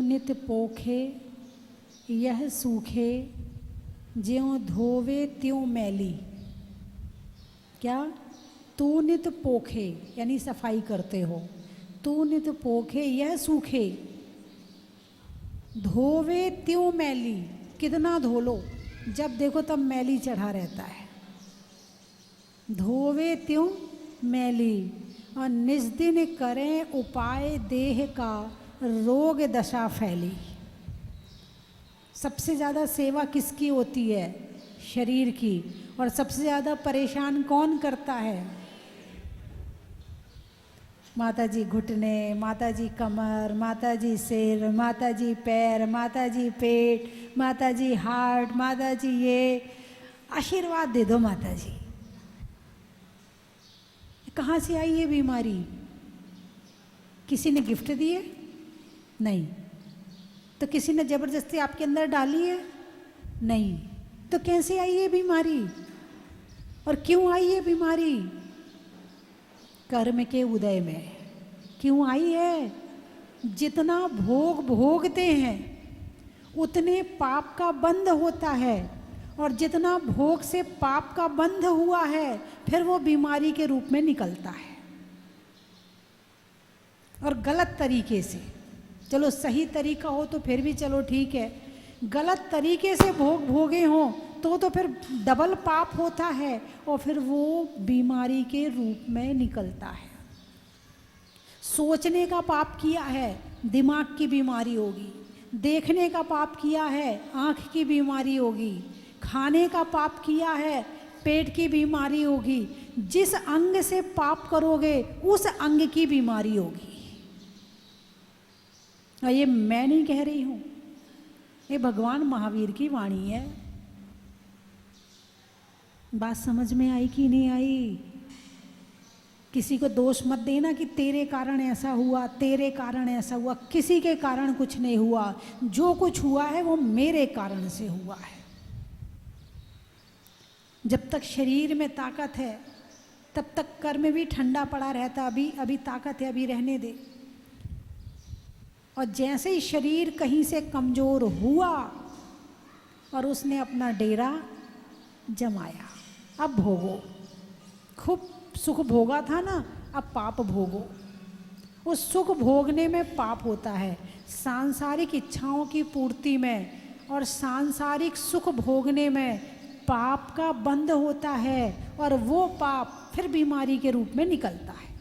नित पोखे यह सूखे, ज्यों धोवे त्यों मैली। क्या? तू नित पोखे यानी सफाई करते हो। तू नित पोखे यह सूखे, धोवे त्यों मैली। कितना धो लो, जब देखो तब मैली चढ़ा रहता है। धोवे त्यों मैली, और निज दिन करें उपाय देह का, रोग दशा फैली। सबसे ज़्यादा सेवा किसकी होती है? शरीर की। और सबसे ज़्यादा परेशान कौन करता है? माताजी घुटने, माताजी कमर, माताजी सिर, माताजी पैर, माताजी पेट, माताजी हार्ट, माताजी ये। आशीर्वाद दे दो माताजी। कहाँ से आई ये बीमारी? किसी ने गिफ्ट दिए? नहीं। तो किसी ने जबरदस्ती आपके अंदर डाली है? नहीं। तो कैसे आई ये बीमारी? और क्यों आई ये बीमारी? कर्म के उदय में। क्यों आई है? जितना भोग भोगते हैं उतने पाप का बंध होता है, और जितना भोग से पाप का बंध हुआ है फिर वो बीमारी के रूप में निकलता है। और गलत तरीके से, चलो सही तरीका हो तो फिर भी चलो ठीक है, गलत तरीके से भोग भोगे हों तो फिर डबल पाप होता है, और फिर वो बीमारी के रूप में निकलता है। सोचने का पाप किया है, दिमाग की बीमारी होगी। देखने का पाप किया है, आँख की बीमारी होगी। खाने का पाप किया है, पेट की बीमारी होगी। जिस अंग से पाप करोगे उस अंग की बीमारी होगी। और ये मैं नहीं कह रही हूँ, ये भगवान महावीर की वाणी है। बात समझ में आई कि नहीं आई? किसी को दोष मत देना कि तेरे कारण ऐसा हुआ, तेरे कारण ऐसा हुआ। किसी के कारण कुछ नहीं हुआ। जो कुछ हुआ है वो मेरे कारण से हुआ है। जब तक शरीर में ताकत है तब तक कर्म भी ठंडा पड़ा रहता। अभी ताकत है, अभी रहने दे। और जैसे ही शरीर कहीं से कमज़ोर हुआ और उसने अपना डेरा जमाया, अब भोगो। खूब सुख भोगा था ना, अब पाप भोगो। उस सुख भोगने में पाप होता है, सांसारिक इच्छाओं की पूर्ति में और सांसारिक सुख भोगने में पाप का बंध होता है, और वो पाप फिर बीमारी के रूप में निकलता है।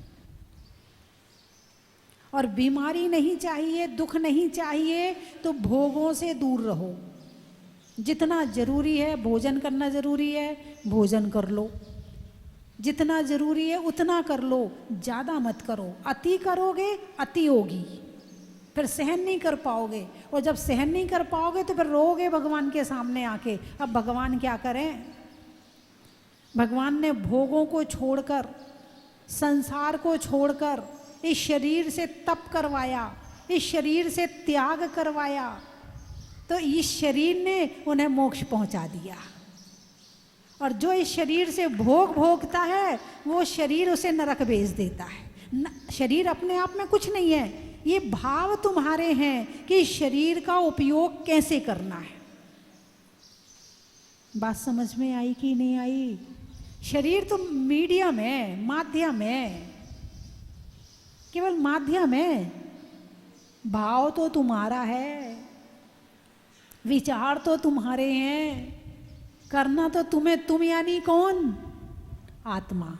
और बीमारी नहीं चाहिए, दुख नहीं चाहिए, तो भोगों से दूर रहो। जितना जरूरी है भोजन करना जरूरी है, भोजन कर लो। जितना जरूरी है उतना कर लो, ज़्यादा मत करो। अति करोगे अति होगी, फिर सहन नहीं कर पाओगे। और जब सहन नहीं कर पाओगे तो फिर रोओगे भगवान के सामने आके। अब भगवान क्या करें? भगवान ने भोगों को छोड़कर, संसार को छोड़कर इस शरीर से तप करवाया, इस शरीर से त्याग करवाया, तो इस शरीर ने उन्हें मोक्ष पहुंचा दिया। और जो इस शरीर से भोग भोगता है वो शरीर उसे नरक भेज देता है। शरीर अपने आप में कुछ नहीं है, ये भाव तुम्हारे हैं कि शरीर का उपयोग कैसे करना है। बात समझ में आई कि नहीं आई? शरीर तो मीडियम है, माध्यम है, केवल माध्यम है। भाव तो तुम्हारा है, विचार तो तुम्हारे हैं, करना तो तुम्हें। तुम यानी कौन? आत्मा।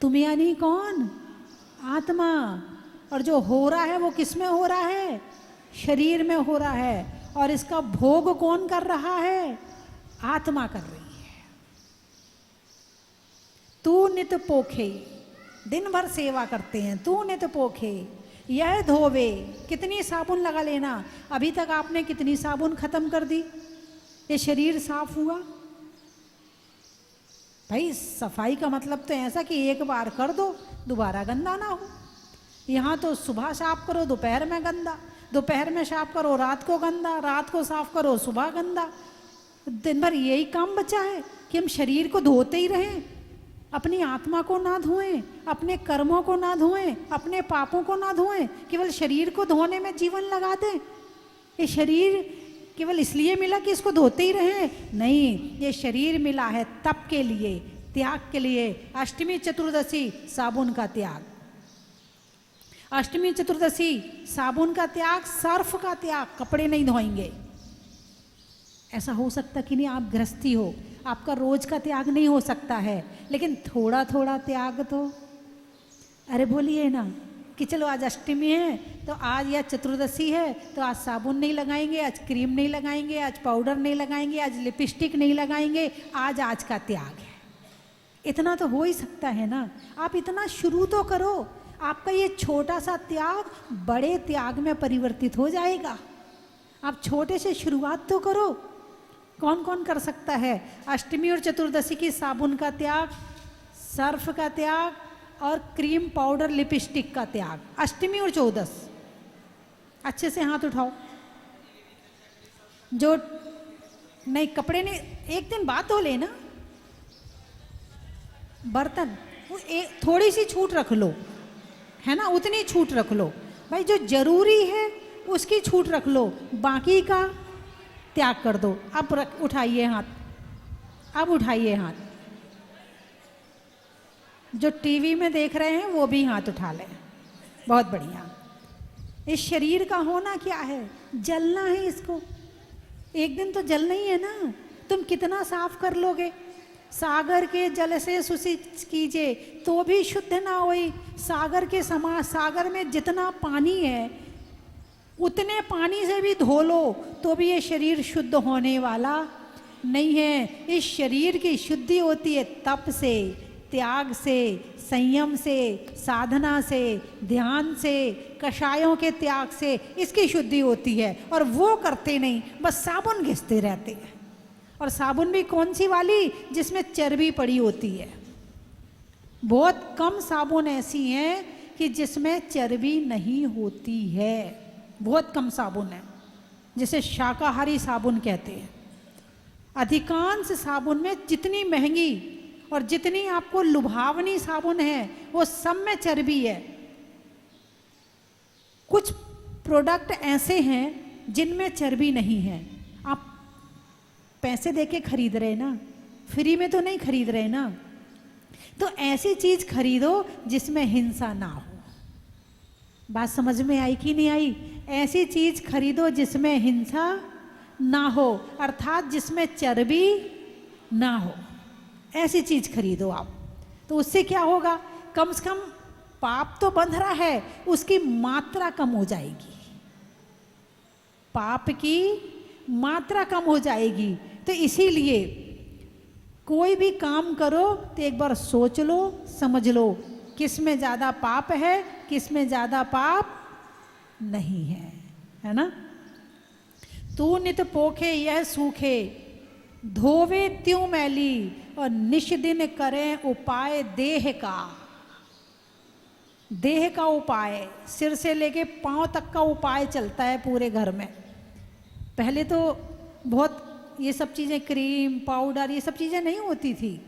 तुम यानी कौन? आत्मा। और जो हो रहा है वो किस में हो रहा है? शरीर में हो रहा है। और इसका भोग कौन कर रहा है? आत्मा कर रही है। तू नित पोखे, दिन भर सेवा करते हैं। तू नित पोखे यह धोवे, कितनी साबुन लगा लेना। अभी तक आपने कितनी साबुन खत्म कर दी? ये शरीर साफ हुआ? भाई सफाई का मतलब तो ऐसा कि एक बार कर दो दोबारा गंदा ना हो। यहाँ तो सुबह साफ करो दोपहर में गंदा, दोपहर में साफ करो रात को गंदा, रात को साफ करो सुबह गंदा। दिन भर यही काम बचा है कि हम शरीर को धोते ही रहें, अपनी आत्मा को ना धोएं, अपने कर्मों को ना धोएं, अपने पापों को ना धोएं, केवल शरीर को धोने में जीवन लगा दें। ये शरीर केवल इसलिए मिला कि इसको धोते ही रहे? नहीं, ये शरीर मिला है तप के लिए, त्याग के लिए। अष्टमी चतुर्दशी साबुन का त्याग, अष्टमी चतुर्दशी साबुन का त्याग, सर्फ का त्याग, कपड़े नहीं धोएंगे। ऐसा हो सकता कि नहीं, आप गृहस्थी हो, आपका रोज का त्याग नहीं हो सकता है, लेकिन थोड़ा थोड़ा त्याग तो, अरे बोलिए ना कि चलो आज अष्टमी है तो आज या चतुर्दशी है तो आज साबुन नहीं लगाएंगे, आज क्रीम नहीं लगाएंगे, आज पाउडर नहीं लगाएंगे, आज लिपस्टिक नहीं लगाएंगे, आज का त्याग है। इतना तो हो ही सकता है ना। आप इतना शुरू तो करो, आपका ये छोटा सा त्याग बड़े त्याग में परिवर्तित हो जाएगा। आप छोटे से शुरुआत तो करो। कौन कौन कर सकता है? अष्टमी और चतुर्दशी की साबुन का त्याग, सर्फ का त्याग और क्रीम पाउडर लिपस्टिक का त्याग। अष्टमी और चौदस अच्छे से हाथ उठाओ। जो नहीं कपड़े नहीं, एक दिन बाद धो लेना। बर्तन थोड़ी सी छूट रख लो, है ना, उतनी छूट रख लो भाई। जो जरूरी है उसकी छूट रख लो, बाकी का त्याग कर दो। अब उठाइए हाथ, अब उठाइए हाथ। जो टीवी में देख रहे हैं वो भी हाथ उठा लें। बहुत बढ़िया। इस शरीर का होना क्या है? जलना है इसको, एक दिन तो जलना ही है ना। तुम कितना साफ कर लोगे? सागर के जल से सुसित कीजिए तो भी शुद्ध ना होई। सागर के समा, सागर में जितना पानी है उतने पानी से भी धो लो तो भी ये शरीर शुद्ध होने वाला नहीं है। इस शरीर की शुद्धि होती है तप से, त्याग से, संयम से, साधना से, ध्यान से, कषायों के त्याग से इसकी शुद्धि होती है। और वो करते नहीं, बस साबुन घिसते रहते हैं। और साबुन भी कौन सी वाली? जिसमें चर्बी पड़ी होती है। बहुत कम साबुन ऐसी हैं कि जिसमें चर्बी नहीं होती है। बहुत कम साबुन है, जिसे शाकाहारी साबुन कहते हैं। अधिकांश साबुन में जितनी महंगी और जितनी आपको लुभावनी साबुन है वो सब में चर्बी है। कुछ प्रोडक्ट ऐसे हैं जिनमें चर्बी नहीं है। आप पैसे देके खरीद रहे ना, फ्री में तो नहीं खरीद रहे ना। तो ऐसी चीज खरीदो जिसमें हिंसा ना हो। बात समझ में आई कि नहीं आई? ऐसी चीज खरीदो जिसमें हिंसा ना हो, अर्थात जिसमें चर्बी ना हो। ऐसी चीज खरीदो आप, तो उससे क्या होगा? कम से कम पाप तो बंध रहा है, उसकी मात्रा कम हो जाएगी। पाप की मात्रा कम हो जाएगी। तो इसीलिए कोई भी काम करो तो एक बार सोच लो, समझ लो किस में ज़्यादा पाप है, किस में ज़्यादा पाप नहीं है ना। तू नित पोखे यह सूखे, धोवे त्यों मैली, और निश दिन करें उपाय देह का। देह का उपाय, सिर से लेके पांव तक का उपाय चलता है पूरे घर में। पहले तो बहुत ये सब चीज़ें, क्रीम पाउडर ये सब चीज़ें नहीं होती थी,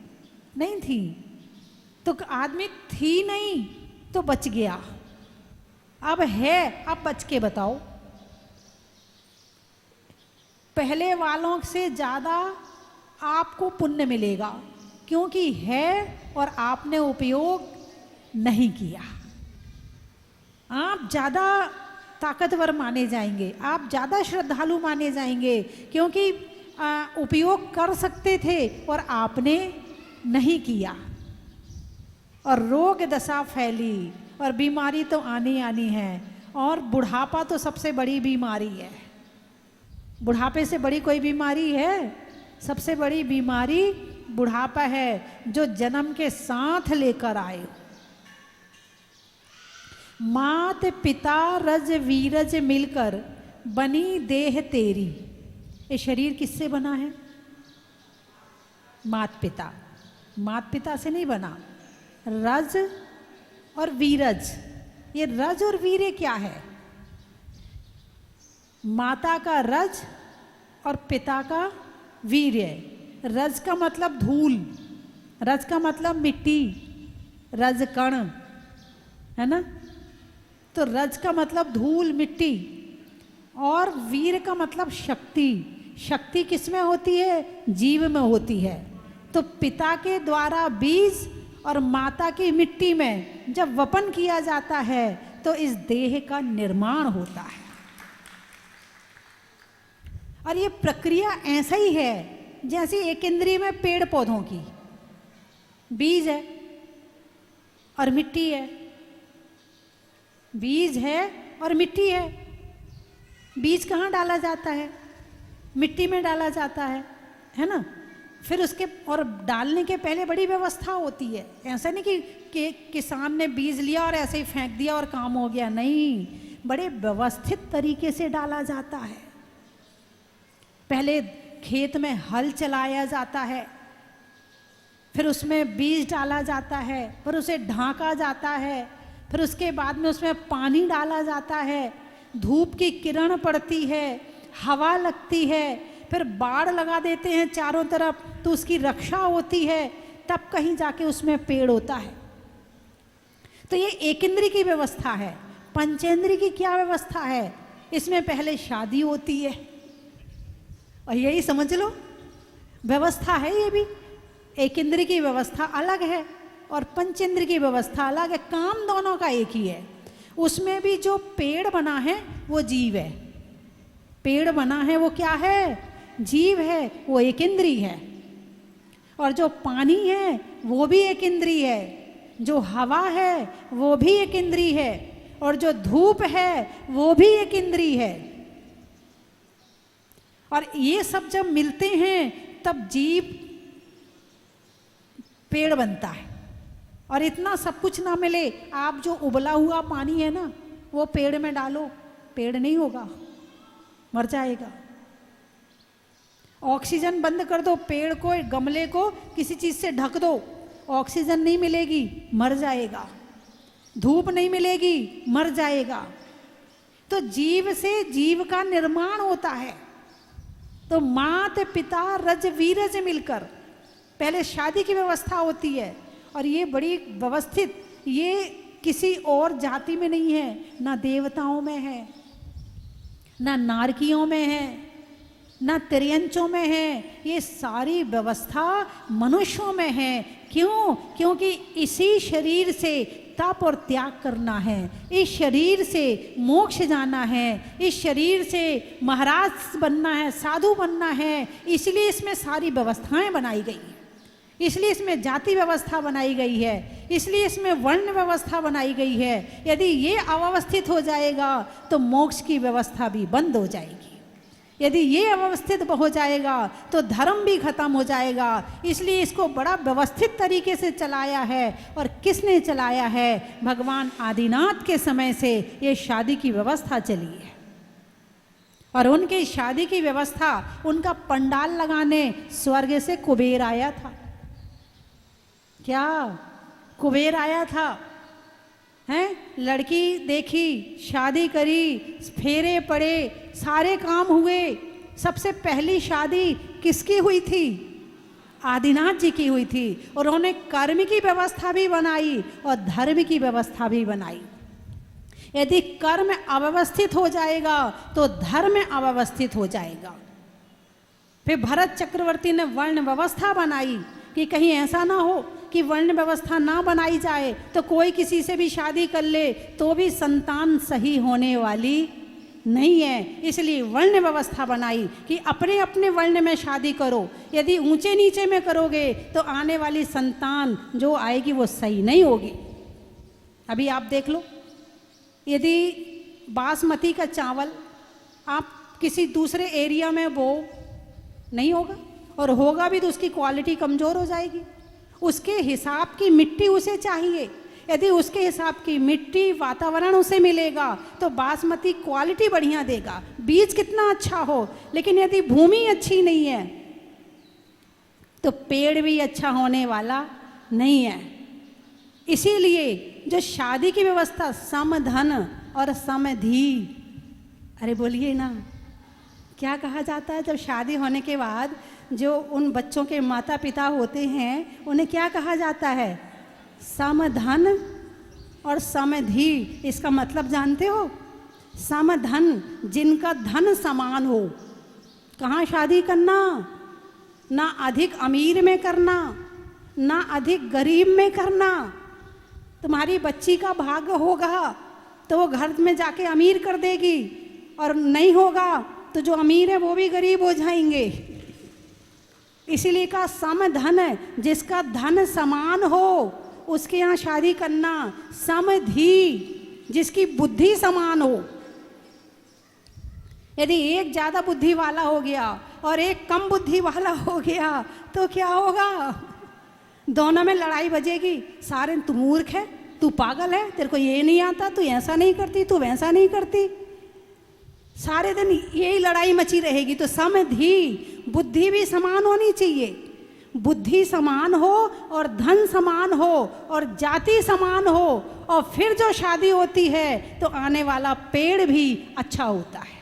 नहीं थी। तो आदमी थी नहीं तो बच गया। अब है, अब बच के बताओ। पहले वालों से ज़्यादा आपको पुण्य मिलेगा, क्योंकि है और आपने उपयोग नहीं किया। आप ज़्यादा ताकतवर माने जाएंगे, आप ज़्यादा श्रद्धालु माने जाएंगे, क्योंकि उपयोग कर सकते थे और आपने नहीं किया। और रोग दशा फैली और बीमारी तो आनी आनी है। और बुढ़ापा तो सबसे बड़ी बीमारी है। बुढ़ापे से बड़ी कोई बीमारी है? सबसे बड़ी बीमारी बुढ़ापा है, जो जन्म के साथ लेकर आए। मात पिता रज वीरज मिलकर बनी देह तेरी। ये शरीर किससे बना है? मात पिता, मात पिता से नहीं बना। रज और वीरज, ये रज और वीर्य क्या है? माता का रज और पिता का वीर्य। रज का मतलब धूल, रज का मतलब मिट्टी, रज कण, है ना। तो रज का मतलब धूल मिट्टी, और वीर का मतलब शक्ति। शक्ति किस में होती है? जीव में होती है। तो पिता के द्वारा बीज और माता की मिट्टी में जब वपन किया जाता है तो इस देह का निर्माण होता है। और ये प्रक्रिया ऐसा ही है जैसे एक इंद्रिय में पेड़ पौधों की, बीज है और मिट्टी है, बीज है और मिट्टी है। बीज कहाँ डाला जाता है? मिट्टी में डाला जाता है ना। फिर उसके और डालने के पहले बड़ी व्यवस्था होती है। ऐसा नहीं कि किसान ने बीज लिया और ऐसे ही फेंक दिया और काम हो गया, नहीं, बड़े व्यवस्थित तरीके से डाला जाता है। पहले खेत में हल चलाया जाता है, फिर उसमें बीज डाला जाता है, फिर उसे ढांका जाता है, फिर उसके बाद में उसमें पानी डाला जाता है, धूप की किरण पड़ती है, हवा लगती है, फिर बाड़ लगा देते हैं चारों तरफ तो उसकी रक्षा होती है, तब कहीं जाके उसमें पेड़ होता है। तो ये एक इंद्रिय की व्यवस्था है। पंचेंद्रिय की क्या व्यवस्था है? इसमें पहले शादी होती है, और यही समझ लो व्यवस्था है। ये भी एक इंद्रिय की व्यवस्था अलग है और पंचेंद्रिय की व्यवस्था अलग है। काम दोनों का एक ही है। उसमें भी जो पेड़ बना है वो जीव है। पेड़ बना है वो क्या है? जीव है, वो एक इंद्रिय है। और जो पानी है वो भी एक इंद्रिय है, जो हवा है वो भी एक इंद्रिय है, और जो धूप है वो भी एक इंद्रिय है। और ये सब जब मिलते हैं तब जीव पेड़ बनता है। और इतना सब कुछ ना मिले, आप जो उबला हुआ पानी है ना वो पेड़ में डालो, पेड़ नहीं होगा, मर जाएगा। ऑक्सीजन बंद कर दो, पेड़ को, गमले को किसी चीज से ढक दो, ऑक्सीजन नहीं मिलेगी, मर जाएगा। धूप नहीं मिलेगी, मर जाएगा। तो जीव से जीव का निर्माण होता है। तो मात पिता रज वीरज मिलकर पहले शादी की व्यवस्था होती है, और ये बड़ी व्यवस्थित, ये किसी और जाति में नहीं है, ना देवताओं में है, ना नारकियों में है, ना तिर्यंचों में है, ये सारी व्यवस्था मनुष्यों में है। क्यों? क्योंकि इसी शरीर से तप और त्याग करना है, इस शरीर से मोक्ष जाना है, इस शरीर से महाराज बनना है, साधु बनना है। इसलिए इसमें सारी व्यवस्थाएं बनाई गई हैं, इसलिए इसमें जाति व्यवस्था बनाई गई है, इसलिए इसमें वर्ण व्यवस्था बनाई गई है। यदि ये अव्यवस्थित हो जाएगा तो मोक्ष की व्यवस्था भी बंद हो जाएगी। यदि ये अव्यवस्थित हो जाएगा तो धर्म भी खत्म हो जाएगा। इसलिए इसको बड़ा व्यवस्थित तरीके से चलाया है। और किसने चलाया है? भगवान आदिनाथ के समय से ये शादी की व्यवस्था चली है। और उनकी शादी की व्यवस्था, उनका पंडाल लगाने स्वर्ग से कुबेर आया था। क्या कुबेर आया था? हैं? लड़की देखी, शादी करी, फेरे पड़े, सारे काम हुए। सबसे पहली शादी किसकी हुई थी? आदिनाथ जी की हुई थी। और उन्होंने कर्म की व्यवस्था भी बनाई और धर्म की व्यवस्था भी बनाई। यदि कर्म अव्यवस्थित हो जाएगा तो धर्म अव्यवस्थित हो जाएगा। फिर भरत चक्रवर्ती ने वर्ण व्यवस्था बनाई कि कहीं ऐसा ना हो कि वर्ण व्यवस्था ना बनाई जाए तो कोई किसी से भी शादी कर ले तो भी संतान सही होने वाली नहीं है। इसलिए वर्ण व्यवस्था बनाई कि अपने अपने वर्ण में शादी करो। यदि ऊंचे नीचे में करोगे तो आने वाली संतान जो आएगी वो सही नहीं होगी। अभी आप देख लो, यदि बासमती का चावल आप किसी दूसरे एरिया में बो, नहीं होगा, और होगा भी तो उसकी क्वालिटी कमज़ोर हो जाएगी। उसके हिसाब की मिट्टी उसे चाहिए। यदि उसके हिसाब की मिट्टी, वातावरण उसे मिलेगा तो बासमती क्वालिटी बढ़िया देगा, बीज कितना अच्छा हो। लेकिन यदि भूमि अच्छी नहीं है तो पेड़ भी अच्छा होने वाला नहीं है। इसीलिए जो शादी की व्यवस्था, समधन और समधि, अरे बोलिए ना, क्या कहा जाता है जब शादी होने के बाद जो उन बच्चों के माता पिता होते हैं उन्हें क्या कहा जाता है? समधन और समधि। इसका मतलब जानते हो? सम धन, जिनका धन समान हो। कहाँ शादी करना? ना अधिक अमीर में करना, ना अधिक गरीब में करना। तुम्हारी बच्ची का भाग्य होगा तो वो घर में जाके अमीर कर देगी, और नहीं होगा तो जो अमीर है वो भी गरीब हो जाएंगे। इसीलिए का सम धन है, जिसका धन समान हो उसके यहाँ शादी करना। समधि, जिसकी बुद्धि समान हो। यदि एक ज़्यादा बुद्धि वाला हो गया और एक कम बुद्धि वाला हो गया तो क्या होगा? दोनों में लड़ाई बजेगी। सारे तू मूर्ख है, तू पागल है, तेरे को ये नहीं आता, तू ऐसा नहीं करती, तू वैसा नहीं करती, सारे दिन यही लड़ाई मची रहेगी। तो समधि, बुद्धि भी समान होनी चाहिए। बुद्धि समान हो और धन समान हो और जाति समान हो, और फिर जो शादी होती है तो आने वाला पेड़ भी अच्छा होता है।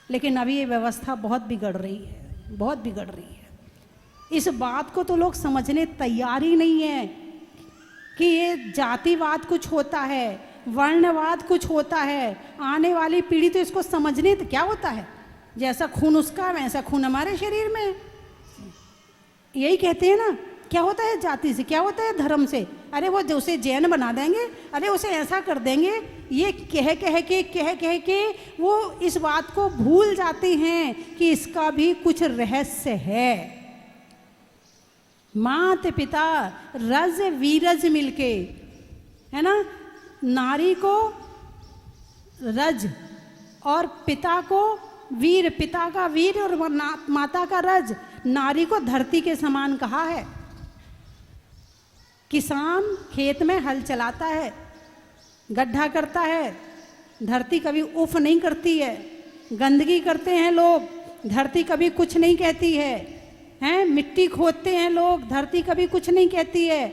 लेकिन अभी ये व्यवस्था बहुत बिगड़ रही है, बहुत बिगड़ रही है। इस बात को तो लोग समझने तैयार ही नहीं है कि ये जातिवाद कुछ होता है, वर्णवाद कुछ होता है। आने वाली पीढ़ी तो इसको समझने तो क्या होता है, जैसा खून उसका वैसा खून हमारे शरीर में। यही कहते हैं ना, क्या होता है जाति से, क्या होता है धर्म से। अरे वो उसे जैन बना देंगे, अरे उसे ऐसा कर देंगे, ये कह कह के वो इस बात को भूल जाते हैं कि इसका भी कुछ रहस्य है। मात पिता रज वीरज मिलके, है ना, नारी को रज और पिता को वीर, पिता का वीर और माता का रज, नारी को धरती के समान कहा है। किसान खेत में हल चलाता है, गड्ढा करता है, धरती कभी उफ नहीं करती है। गंदगी करते हैं लोग, धरती कभी कुछ नहीं कहती है। हैं, मिट्टी खोदते हैं लोग, धरती कभी कुछ नहीं कहती है।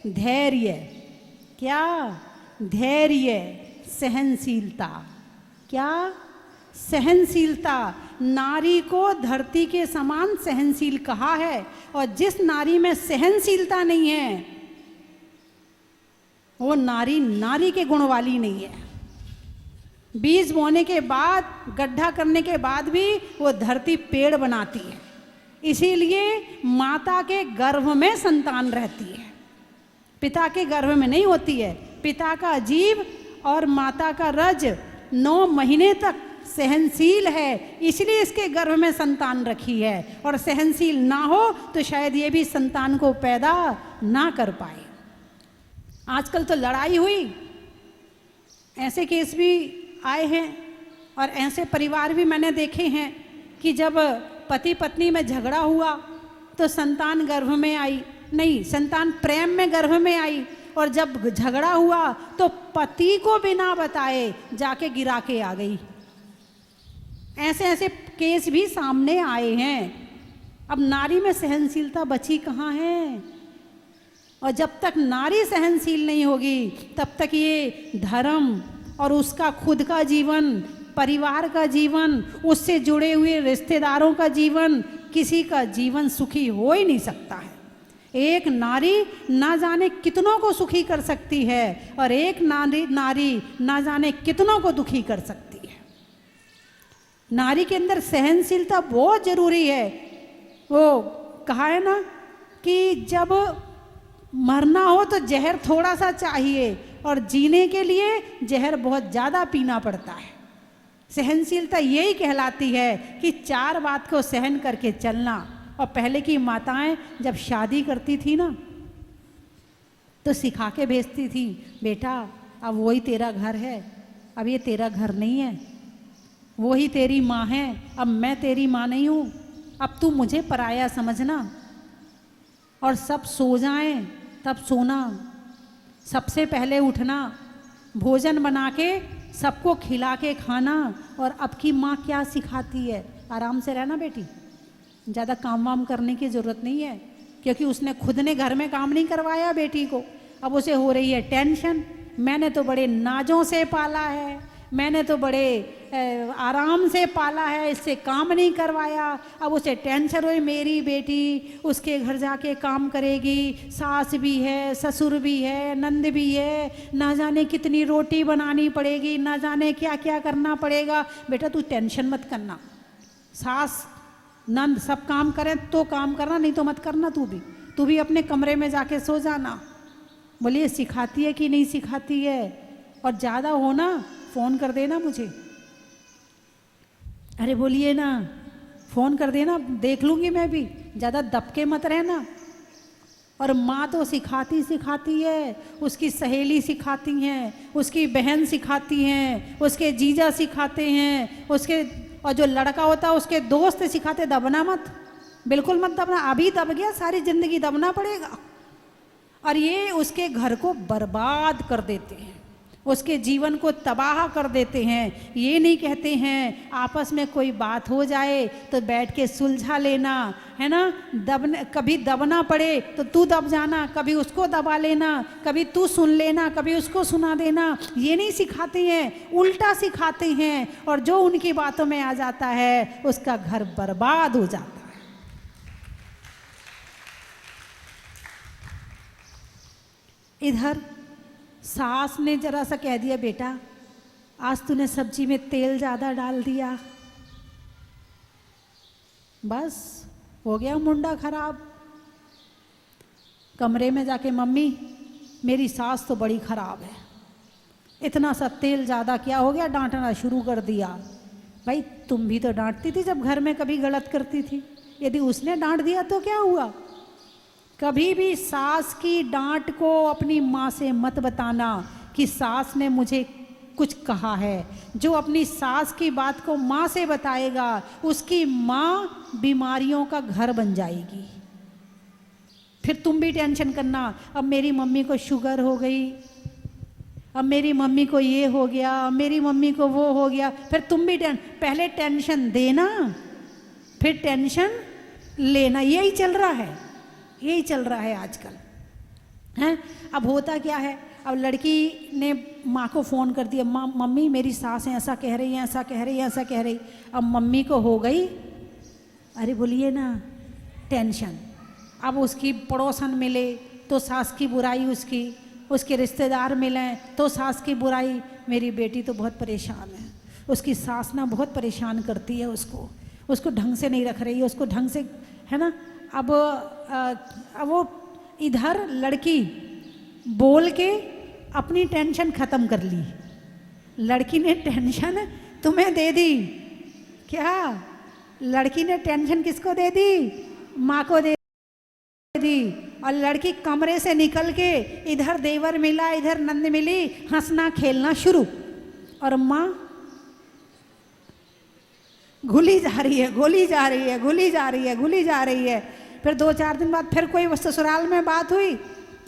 धैर्य, क्या धैर्य, सहनशीलता, क्या सहनशीलता, नारी को धरती के समान सहनशील कहा है। और जिस नारी में सहनशीलता नहीं है वो नारी नारी के गुण वाली नहीं है। बीज बोने के बाद, गड्ढा करने के बाद भी वो धरती पेड़ बनाती है। इसीलिए माता के गर्भ में संतान रहती है, पिता के गर्भ में नहीं होती है। पिता का जीव और माता का रज 9 महीने तक सहनशील है, इसलिए इसके गर्भ में संतान रखी है। और सहनशील ना हो तो शायद ये भी संतान को पैदा ना कर पाए। आजकल तो लड़ाई हुई, ऐसे केस भी आए हैं और ऐसे परिवार भी मैंने देखे हैं कि जब पति पत्नी में झगड़ा हुआ तो संतान गर्भ में आई नहीं, संतान प्रेम में गर्भ में आई, और जब झगड़ा हुआ तो पति को बिना बताए जाके गिरा के आ गई। ऐसे ऐसे केस भी सामने आए हैं। अब नारी में सहनशीलता बची कहाँ है? और जब तक नारी सहनशील नहीं होगी तब तक ये धर्म और उसका खुद का जीवन, परिवार का जीवन, उससे जुड़े हुए रिश्तेदारों का जीवन, किसी का जीवन सुखी हो ही नहीं सकता है। एक नारी ना जाने कितनों को सुखी कर सकती है और एक नारी ना जाने कितनों को दुखी कर सकती है। नारी के अंदर सहनशीलता बहुत जरूरी है। वो कहा है ना कि जब मरना हो तो जहर थोड़ा सा चाहिए और जीने के लिए जहर बहुत ज़्यादा पीना पड़ता है। सहनशीलता यही कहलाती है कि 4 बात को सहन करके चलना। और पहले की माताएं जब शादी करती थी ना तो सिखा के भेजती थी, बेटा अब वही तेरा घर है, अब ये तेरा घर नहीं है, वही तेरी माँ है, अब मैं तेरी माँ नहीं हूँ, अब तू मुझे पराया समझना। और सब सो जाएं तब सोना, सबसे पहले उठना, भोजन बना के सबको खिला के खाना। और अब की माँ क्या सिखाती है? आराम से रहना बेटी, ज़्यादा काम वाम करने की ज़रूरत नहीं है, क्योंकि उसने खुद ने घर में काम नहीं करवाया बेटी को। अब उसे हो रही है टेंशन, मैंने तो बड़े नाजों से पाला है, मैंने तो बड़े आराम से पाला है, इससे काम नहीं करवाया, अब उसे टेंशन हुई मेरी बेटी उसके घर जाके काम करेगी, सास भी है, ससुर भी है, नंद भी है, ना जाने कितनी रोटी बनानी पड़ेगी, ना जाने क्या क्या करना पड़ेगा। बेटा तू टेंशन मत करना, सास नंद सब काम करें तो काम करना, नहीं तो मत करना। तू भी अपने कमरे में जाके सो जाना। बोलिए सिखाती है कि नहीं सिखाती है? और ज़्यादा हो ना फ़ोन कर देना मुझे। अरे बोलिए ना, फ़ोन कर देना, देख लूँगी मैं भी, ज़्यादा दबके मत रहना। और माँ तो सिखाती है, उसकी सहेली सिखाती हैं, उसकी बहन सिखाती हैं, उसके जीजा सिखाते हैं, उसके और जो लड़का होता है उसके दोस्त सिखाते, दबना मत, बिल्कुल मत दबना। अभी दब गया सारी ज़िंदगी दबना पड़ेगा। और ये उसके घर को बर्बाद कर देते हैं, उसके जीवन को तबाह कर देते हैं। ये नहीं कहते हैं आपस में कोई बात हो जाए तो बैठ के सुलझा लेना, है ना, कभी दबना पड़े तो तू दब जाना, कभी उसको दबा लेना, कभी तू सुन लेना, कभी उसको सुना देना। ये नहीं सिखाते हैं, उल्टा सिखाते हैं। और जो उनकी बातों में आ जाता है उसका घर बर्बाद हो जाता है। इधर सास ने जरा सा कह दिया, बेटा आज तूने सब्जी में तेल ज़्यादा डाल दिया, बस हो गया मुंडा खराब। कमरे में जाके मम्मी मेरी सास तो बड़ी खराब है, इतना सा तेल ज़्यादा क्या हो गया, डांटना शुरू कर दिया। भाई तुम भी तो डांटती थी जब घर में कभी गलत करती थी, यदि उसने डांट दिया तो क्या हुआ? कभी भी सास की डांट को अपनी माँ से मत बताना कि सास ने मुझे कुछ कहा है। जो अपनी सास की बात को माँ से बताएगा उसकी माँ बीमारियों का घर बन जाएगी। फिर तुम भी टेंशन करना, अब मेरी मम्मी को शुगर हो गई, अब मेरी मम्मी को ये हो गया, अब मेरी मम्मी को वो हो गया। फिर तुम भी पहले टेंशन देना फिर टेंशन लेना, यही चल रहा है, यही चल रहा है आजकल हैं। अब होता क्या है, अब लड़की ने माँ को फ़ोन कर दिया, माँ मम्मी मेरी सास है ऐसा कह रही है, ऐसा कह रही है, ऐसा कह रही। अब मम्मी को हो गई, अरे बोलिए ना, टेंशन। अब उसकी पड़ोसन मिले तो सास की बुराई, उसके रिश्तेदार मिलें तो सास की बुराई। मेरी बेटी तो बहुत परेशान है, उसकी सास ना बहुत परेशान करती है, उसको ढंग से नहीं रख रही है, उसको ढंग से, है ना। अब वो इधर लड़की बोल के अपनी टेंशन ख़त्म कर ली, लड़की ने टेंशन तुम्हें दे दी। क्या लड़की ने टेंशन किसको दे दी? माँ को दे दी। और लड़की कमरे से निकल के इधर देवर मिला, इधर नंद मिली, हंसना खेलना शुरू। और माँ घुली जा रही है, घुली जा रही है, घुली जा रही है, घुली जा रही है। फिर 2-4 दिन बाद फिर कोई ससुराल में बात हुई,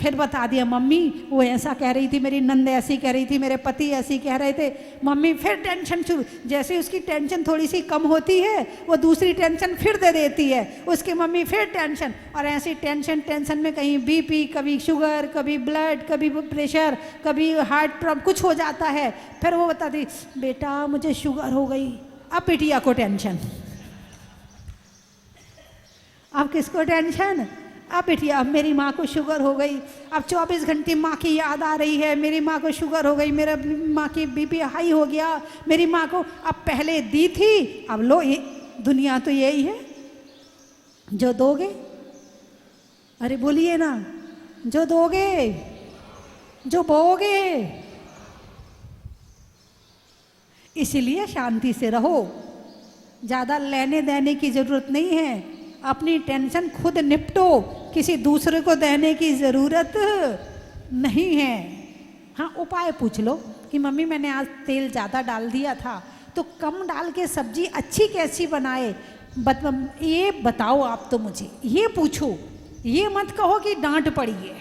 फिर बता दिया मम्मी वो ऐसा कह रही थी, मेरी नंद ऐसी कह रही थी, मेरे पति ऐसी कह रहे थे। मम्मी फिर टेंशन शुरू। जैसे उसकी टेंशन थोड़ी सी कम होती है वो दूसरी टेंशन फिर दे देती है, उसकी मम्मी फिर टेंशन। और ऐसी टेंशन में कहीं बीपी, कभी शुगर, कभी ब्लड, कभी प्रेशर, कभी हार्ट प्रॉब्लम, कुछ हो जाता है। फिर वो बताती बेटा मुझे शुगर हो गई। अब बिटिया को टेंशन, अब किसको टेंशन? अब बिटिया, अब मेरी माँ को शुगर हो गई, अब 24 घंटे माँ की याद आ रही है, मेरी माँ को शुगर हो गई, मेरा माँ की बीपी हाई हो गया, मेरी माँ को। अब पहले दी थी, अब लो, ये दुनिया तो यही है, जो दोगे। अरे बोलिए ना, जो दोगे, जो बोगे। इसलिए शांति से रहो, ज़्यादा लेने देने की ज़रूरत नहीं है, अपनी टेंशन खुद निपटो, किसी दूसरे को देने की ज़रूरत नहीं है। हाँ उपाय पूछ लो कि मम्मी मैंने आज तेल ज़्यादा डाल दिया था, तो कम डाल के सब्जी अच्छी कैसी बनाए, ये बताओ आप तो मुझे, ये पूछो। ये मत कहो कि डांट पड़ी है।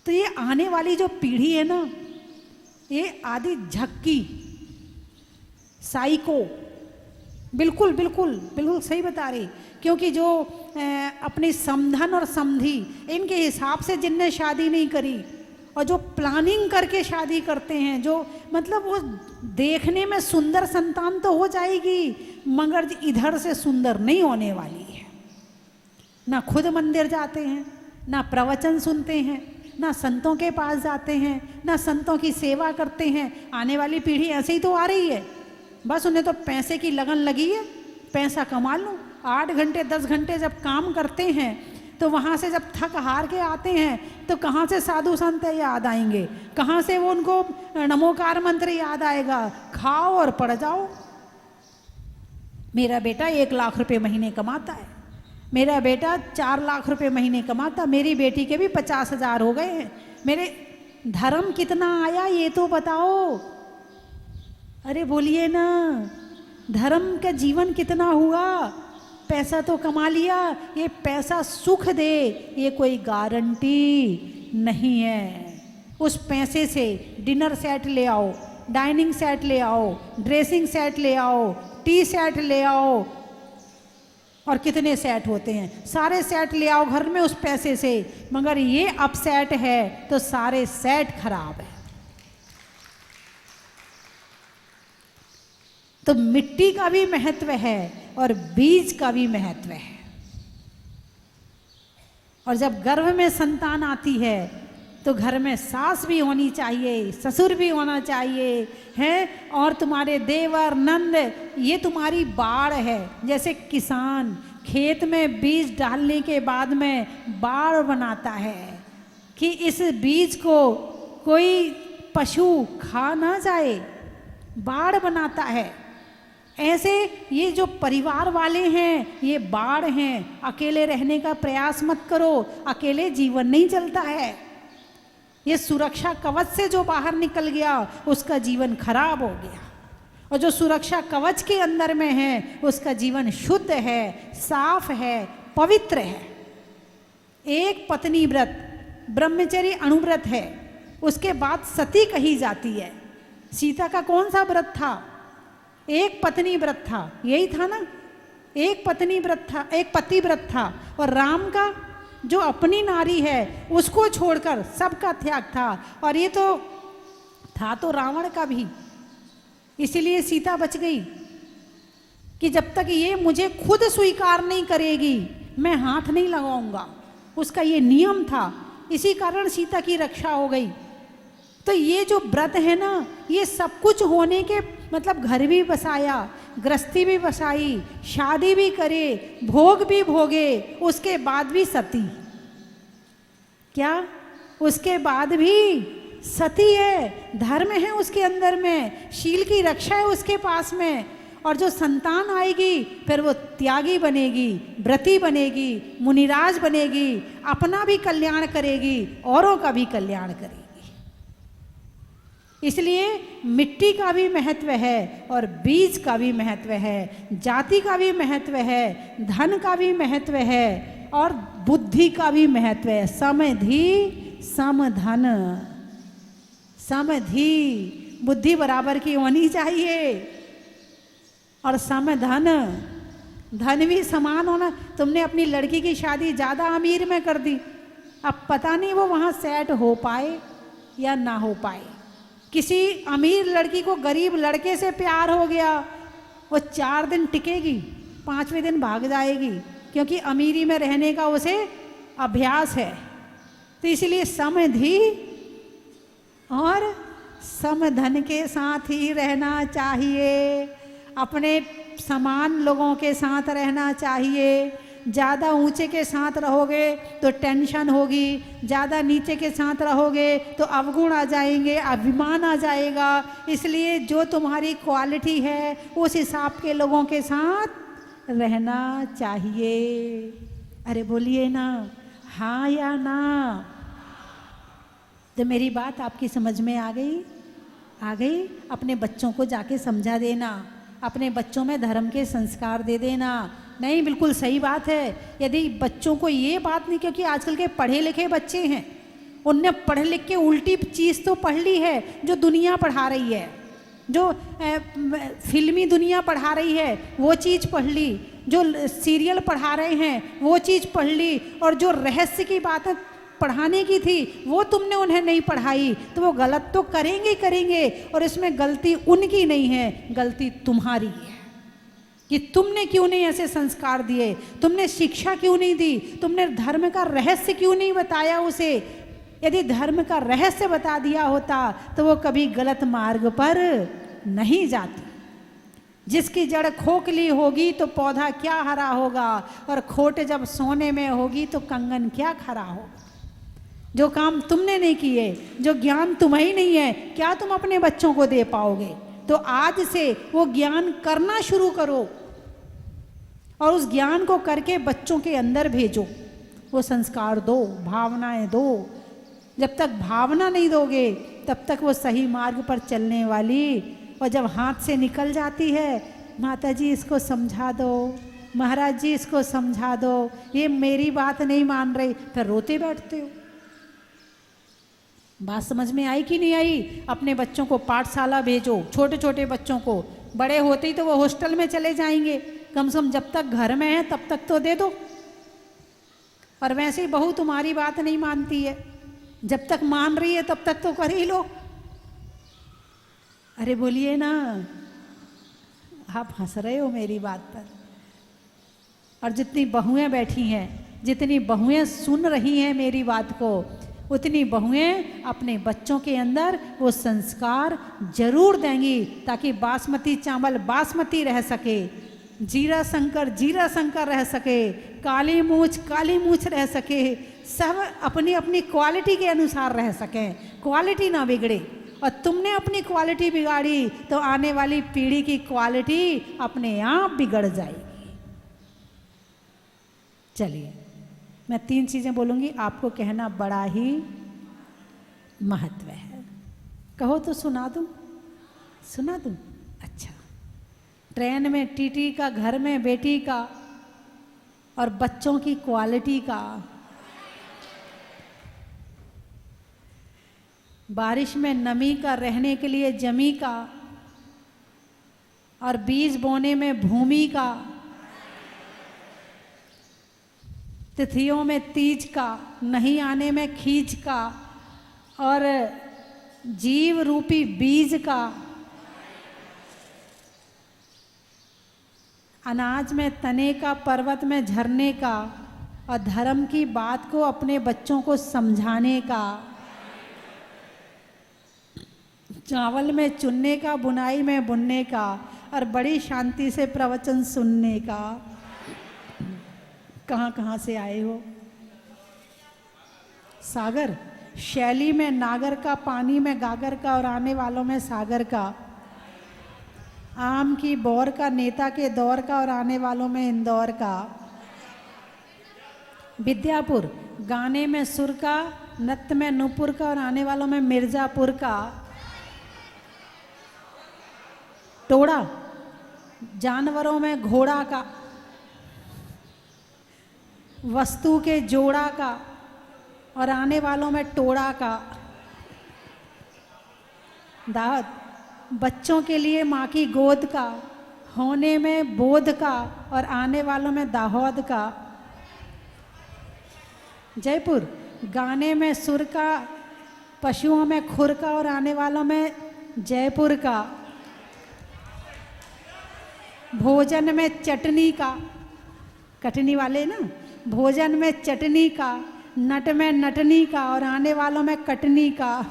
तो ये आने वाली जो पीढ़ी है ना, ये आदि झक्की, साइको, बिल्कुल बिल्कुल बिल्कुल सही बता रही। क्योंकि जो अपनी समधन और समधी इनके हिसाब से जिनने शादी नहीं करी और जो प्लानिंग करके शादी करते हैं, जो मतलब वो देखने में सुंदर संतान तो हो जाएगी मगर इधर से सुंदर नहीं होने वाली है। ना खुद मंदिर जाते हैं, ना प्रवचन सुनते हैं, ना संतों के पास जाते हैं, ना संतों की सेवा करते हैं। आने वाली पीढ़ी ऐसे ही तो आ रही है, बस उन्हें तो पैसे की लगन लगी है, पैसा कमा लूँ। 8 घंटे 10 घंटे जब काम करते हैं तो वहाँ से जब थक हार के आते हैं तो कहाँ से साधु संत याद आएंगे, कहाँ से वो उनको नमोकार मंत्र याद आएगा। खाओ और पड़ जाओ। मेरा बेटा 1 लाख रुपए महीने कमाता है, मेरा बेटा 4 लाख रुपए महीने कमाता, मेरी बेटी के भी 50,000 हो गए हैं। मेरे धर्म कितना आया ये तो बताओ। अरे बोलिए ना, धर्म का जीवन कितना हुआ? पैसा तो कमा लिया, ये पैसा सुख दे ये कोई गारंटी नहीं है। उस पैसे से डिनर सेट ले आओ, डाइनिंग सेट ले आओ, ड्रेसिंग सेट ले आओ, टी सेट ले आओ, और कितने सेट होते हैं, सारे सेट ले आओ घर में उस पैसे से, मगर ये अपसेट है तो सारे सेट खराब है। तो मिट्टी का भी महत्व है और बीज का भी महत्व है। और जब गर्भ में संतान आती है तो घर में सास भी होनी चाहिए, ससुर भी होना चाहिए है, और तुम्हारे देवर नंद, ये तुम्हारी बाड़ है। जैसे किसान खेत में बीज डालने के बाद में बाड़ बनाता है कि इस बीज को कोई पशु खा ना जाए, बाड़ बनाता है। ऐसे ये जो परिवार वाले हैं ये बाढ़ हैं। अकेले रहने का प्रयास मत करो, अकेले जीवन नहीं चलता है। ये सुरक्षा कवच से जो बाहर निकल गया उसका जीवन खराब हो गया, और जो सुरक्षा कवच के अंदर में है उसका जीवन शुद्ध है, साफ है, पवित्र है। एक पत्नी व्रत ब्रह्मचर्य अनुव्रत है, उसके बाद सती कही जाती है। सीता का कौन सा व्रत था? एक पत्नी व्रत था, यही था ना, एक पत्नी व्रत था, एक पति व्रत था। और राम का जो अपनी नारी है उसको छोड़कर सबका त्याग था, और ये तो था तो रावण का भी। इसीलिए सीता बच गई कि जब तक ये मुझे खुद स्वीकार नहीं करेगी मैं हाथ नहीं लगाऊंगा, उसका ये नियम था। इसी कारण सीता की रक्षा हो गई। तो ये जो व्रत है ना, ये सब कुछ होने के मतलब घर भी बसाया, गृहस्थी भी बसाई, शादी भी करे, भोग भी भोगे, उसके बाद भी सती। क्या? उसके बाद भी सती है, धर्म है उसके अंदर में, शील की रक्षा है उसके पास में। और जो संतान आएगी फिर वो त्यागी बनेगी, व्रती बनेगी, मुनिराज बनेगी, अपना भी कल्याण करेगी, औरों का भी कल्याण करेगी। इसलिए मिट्टी का भी महत्व है और बीज का भी महत्व है, जाति का भी महत्व है, धन का भी महत्व है और बुद्धि का भी महत्व है। समधि समधन, समधि बुद्धि बराबर की होनी चाहिए, और समधन धन भी समान होना। तुमने अपनी लड़की की शादी ज़्यादा अमीर में कर दी, अब पता नहीं वो वहाँ सेट हो पाए या ना हो पाए। किसी अमीर लड़की को गरीब लड़के से प्यार हो गया, वो 4 दिन टिकेगी, 5वें दिन भाग जाएगी, क्योंकि अमीरी में रहने का उसे अभ्यास है। तो इसलिए समधि और समधन के साथ ही रहना चाहिए, अपने समान लोगों के साथ रहना चाहिए। ज़्यादा ऊंचे के साथ रहोगे तो टेंशन होगी, ज़्यादा नीचे के साथ रहोगे तो अवगुण आ जाएंगे, अभिमान आ जाएगा। इसलिए जो तुम्हारी क्वालिटी है उस हिसाब के लोगों के साथ रहना चाहिए। अरे बोलिए ना, हाँ या ना? तो मेरी बात आपकी समझ में आ गई? आ गई? अपने बच्चों को जाके समझा देना, अपने बच्चों में धर्म के संस्कार दे देना। नहीं, बिल्कुल सही बात है। यदि बच्चों को ये बात नहीं, क्योंकि आजकल के पढ़े लिखे बच्चे हैं, उनने पढ़ लिख के उल्टी चीज़ तो पढ़ ली है जो दुनिया पढ़ा रही है, जो फिल्मी दुनिया पढ़ा रही है वो चीज़ पढ़ ली, जो सीरियल पढ़ा रहे हैं वो चीज़ पढ़ ली, और जो रहस्य की बातें पढ़ाने की थी वो तुमने उन्हें नहीं पढ़ाई, तो वो गलत तो करेंगे ही करेंगे। और इसमें गलती उनकी नहीं है, गलती तुम्हारी है कि तुमने क्यों नहीं ऐसे संस्कार दिए, तुमने शिक्षा क्यों नहीं दी, तुमने धर्म का रहस्य क्यों नहीं बताया उसे। यदि धर्म का रहस्य बता दिया होता तो वो कभी गलत मार्ग पर नहीं जाती। जिसकी जड़ खोखली होगी तो पौधा क्या हरा होगा, और खोट जब सोने में होगी तो कंगन क्या खरा होगा। जो काम तुमने नहीं किए, जो ज्ञान तुम्हें ही नहीं है, क्या तुम अपने बच्चों को दे पाओगे। तो आज से वो ज्ञान करना शुरू करो और उस ज्ञान को करके बच्चों के अंदर भेजो, वो संस्कार दो, भावनाएं दो। जब तक भावना नहीं दोगे तब तक वो सही मार्ग पर चलने वाली, और जब हाथ से निकल जाती है, माता जी इसको समझा दो, महाराज जी इसको समझा दो, ये मेरी बात नहीं मान रही, फिर रोते बैठते हो। बात समझ में आई कि नहीं आई। अपने बच्चों को पाठशाला भेजो, छोटे छोटे बच्चों को, बड़े होते ही तो वो हॉस्टल में चले जाएंगे, कम से कम जब तक घर में है तब तक तो दे दो। और वैसे ही बहू तुम्हारी बात नहीं मानती है, जब तक मान रही है तब तक तो कर ही लो। अरे बोलिए ना, आप हंस रहे हो मेरी बात पर। और जितनी बहुएं बैठी हैं, जितनी बहुएं सुन रही हैं मेरी बात को, उतनी बहुएं अपने बच्चों के अंदर वो संस्कार जरूर देंगी, ताकि बासमती चावल बासमती रह सके, जीरा शंकर रह सके, काली मूछ रह सके, सब अपनी अपनी क्वालिटी के अनुसार रह सकें, क्वालिटी ना बिगड़े। और तुमने अपनी क्वालिटी बिगाड़ी तो आने वाली पीढ़ी की क्वालिटी अपने आप बिगड़ जाएगी। चलिए, मैं 3 चीजें बोलूंगी, आपको कहना बड़ा ही महत्व है। कहो तो सुना दूं? सुना दूं? अच्छा। ट्रेन में टीटी का, घर में बेटी का, और बच्चों की क्वालिटी का। बारिश में नमी का, रहने के लिए जमी का, और बीज बोने में भूमि का, तिथियों में तीज का, नहीं आने में खींच का, और जीव रूपी बीज का, अनाज में तने का, पर्वत में झरने का, और धर्म की बात को अपने बच्चों को समझाने का, चावल में चुनने का, बुनाई में बुनने का, और बड़ी शांति से प्रवचन सुनने का। कहाँ कहाँ से आए हो? सागर, शैली में नागर का, पानी में गागर का, और आने वालों में सागर का। आम की बौर का, नेता के दौर का, और आने वालों में इंदौर का। विद्यापुर, गाने में सुर का, नृत्य में नूपुर का, और आने वालों में मिर्जापुर का। टोड़ा, जानवरों में घोड़ा का, वस्तु के जोड़ा का, और आने वालों में टोड़ा का। दावत, बच्चों के लिए माँ की गोद का, होने में बोध का, और आने वालों में दाहोद का। जयपुर, गाने में सुर का, पशुओं में खुर का, और आने वालों में जयपुर का। भोजन में चटनी का, कटनी वाले ना, भोजन में चटनी का, नट में नटनी का, और आने वालों में कटनी का।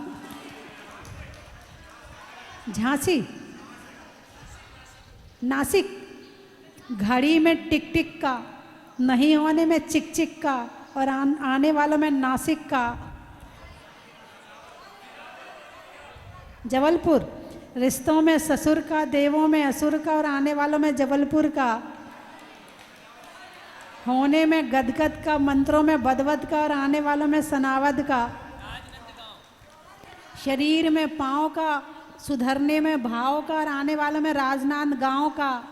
झांसी, नासिक, घड़ी में टिक टिक का, नहीं होने में चिक चिक का, और आने वालों में नासिक का। जबलपुर, रिश्तों में ससुर का, देवों में असुर का, और आने वालों में जबलपुर का। होने में गदगद का, मंत्रों में बदवद का, और आने वालों में सनावद का। शरीर में पाँव का, सुधरने में भाव का, और आने वालों में राजनांद गांव का।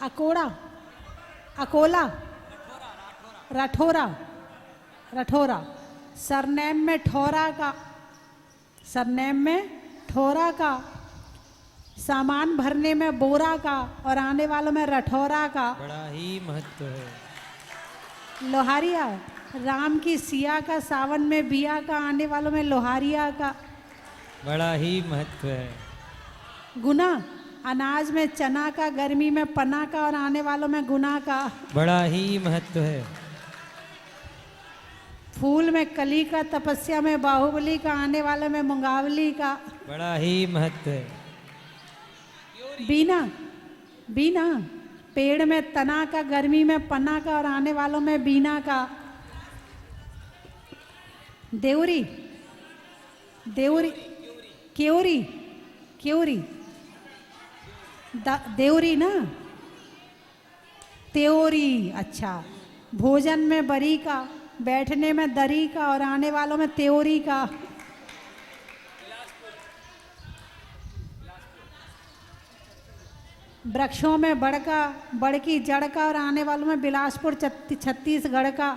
अकोड़ा, अकोला, रठोरा, सरनेम में ठोरा का, सरनेम में ठोरा का। सामान भरने में बोरा का, और आने वालों में रठौरा का। बड़ा ही महत्व है। लोहारिया। राम की सिया का, सावन में बिया का, आने वालों में लोहारिया का। बड़ा ही महत्व है। गुना, अनाज में चना का, गर्मी में पना का और आने वालों में गुना का। बड़ा ही महत्व है। फूल में कली का, तपस्या में बाहुबली का, आने वाले में मुंगावली का। बड़ा ही महत्व है। बीना, बीना, पेड़ में तना का, गर्मी में पना का और आने वालों में बीना का। देवरी, देवरी, क्योरी, क्योरी, देवरी ना, त्योरी। अच्छा, भोजन में बरी का, बैठने में दरी का और आने वालों में त्योरी का। वृक्षों में बड़ का, बड़ की जड़ का और आने वालों में बिलासपुर छत्तीसगढ़ का।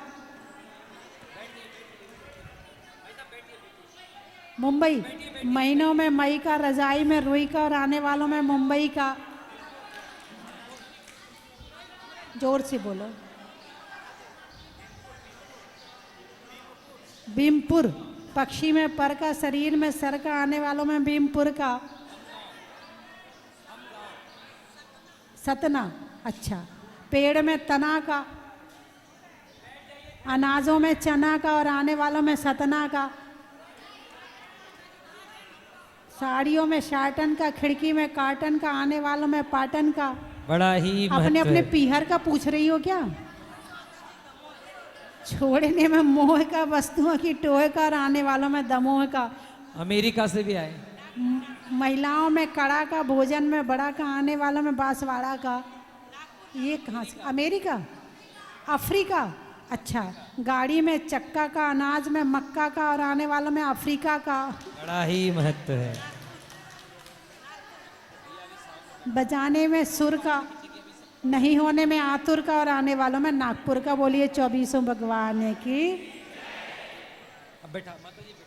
मुंबई, महीनों में मई का, रजाई में रुई का और आने वालों में मुंबई का। जोर से बोलो। भीमपुर, पक्षी में पर का, शरीर में सर का, आने वालों में भीमपुर का। सतना, अच्छा, पेड़ में तना का, अनाजों में चना का और आने वालों में सतना का। साड़ियों में शाटन का, खिड़की में काटन का, आने वालों में पाटन का। बड़ा ही महत्व अपने अपने है। पीहर का पूछ रही हो क्या? छोड़ने में मोह का, वस्तुओं की टोह का और आने वालों में दमोह का। अमेरिका से भी आए। महिलाओं में कड़ा का, भोजन में बड़ा का, आने वालों में बांसवाड़ा का। ये कहाँ से? America, Africa. अच्छा, गाड़ी में चक्का का, अनाज में मक्का का और आने वालों में अफ्रीका का। बड़ा ही महत्व है। बजाने में सुर का, नहीं होने में आतुर का और आने वालों में नागपुर का। बोलिए 24 भगवान की। अब बैठा माता जी।